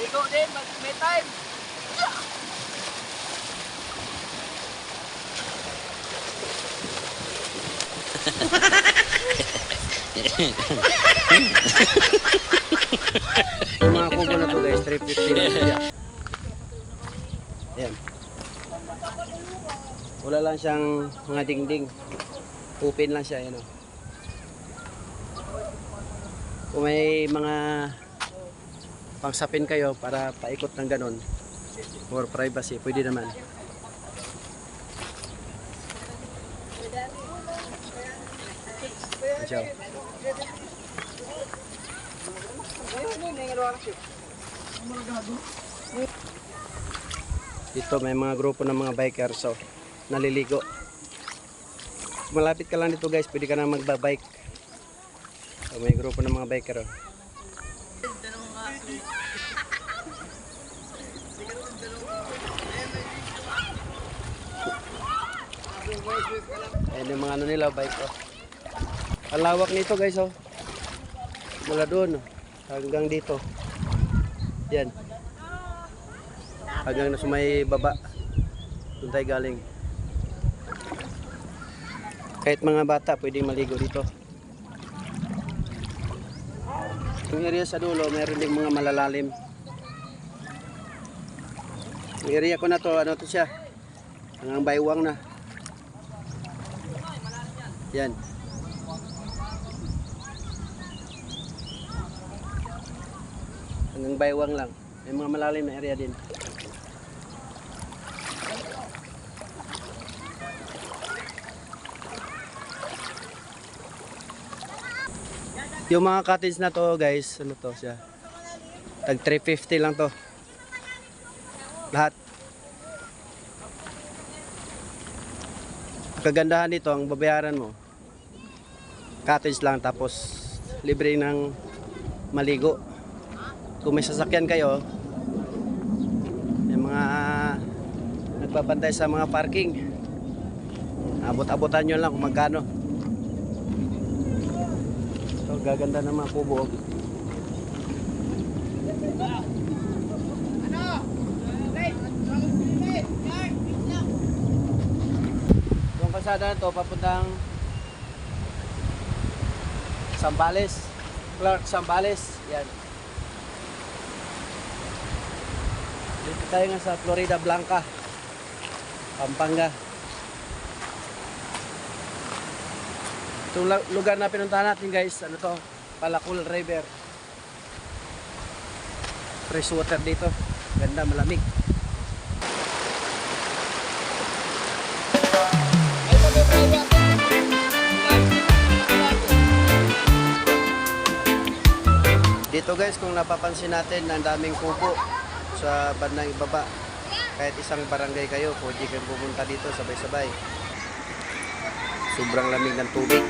Maligo din, may time. Yung mga kubo na to guys, 350 na siya. Ayan. Wala lang siyang mga dingding. Open lang siya, ayan o. Kung may mga pangsapin kayo para paikot ng ganon for privacy, pwede naman. Ciao. Dito may mga grupo ng mga bikers, so naliligo. Malapit ka lang dito guys, pwede ka na magbabike. So, may grupo ng mga biker. Oh. Ayan yung mga ano nila, bike. Oh. Ang lawak nito guys, oh. Mula doon, oh, hanggang dito. Yan. Hanggang na sumay baba. Doon tayo galing. Kahit mga bata pwedeng maligo dito. Yung area sa dulo, meron ding mga malalalim. Yung area ko na to, ano to siya? Hanggang baywang na. Yan. Hanggang baywang lang. May mga malalim na area din. Yung mga cottage na to guys, ano to siya? Tag 350 lang to. Lahat. Kagandahan dito, ang babayaran mo cottage lang, tapos libre ng maligo. Kung may sasakyan kayo, may mga nagbabantay sa mga parking, abot-abotan nyo lang kung magkano. So gaganda ng mga kubo. Yung kalsada na to papuntang Zambales, Clark Zambales. Yan. Dito tayo nga sa Florida Blanca, Pampanga. Itong lugar na pinuntahan natin guys, ano to? Palakul River. Fresh water dito. Ganda, malamig. Dito guys, kung napapansin natin, ang daming kubo sa bandang ibaba. Kahit isang barangay kayo, pwede kayo pumunta dito sabay-sabay. Sobrang lamig ng tubig.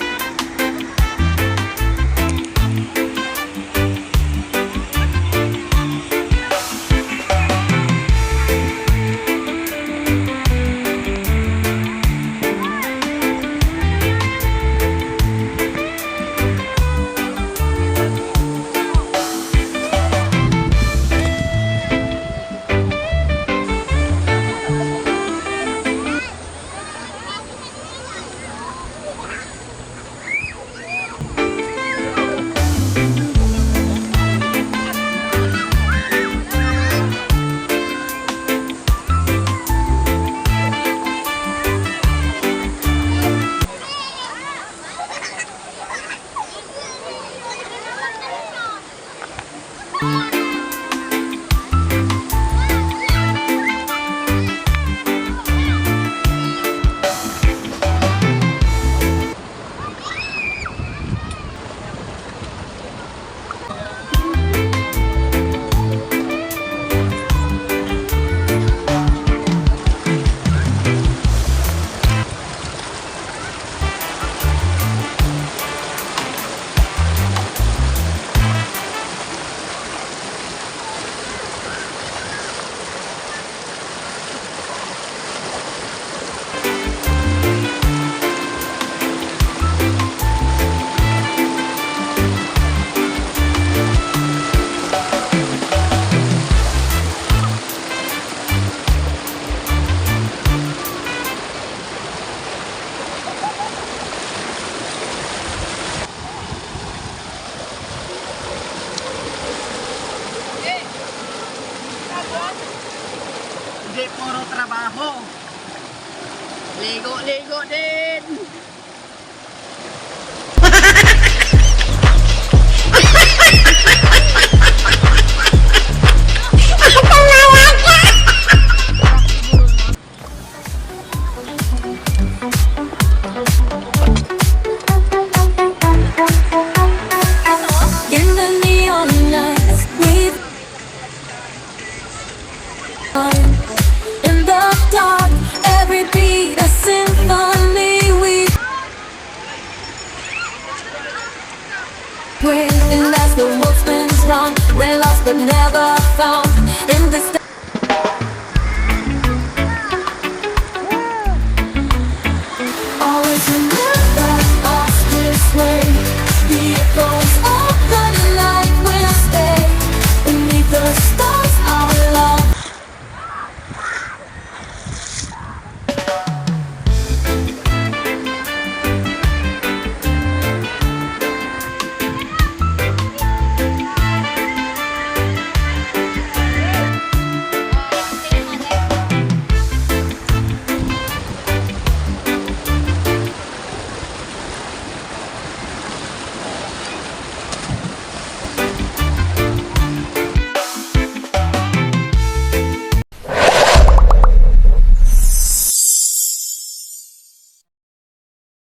trabaho. Ligo-ligo din. In the neon lights, in the dark, every beat a symphony. We breathe, and as the wolf spins round, we're lost but never found. In this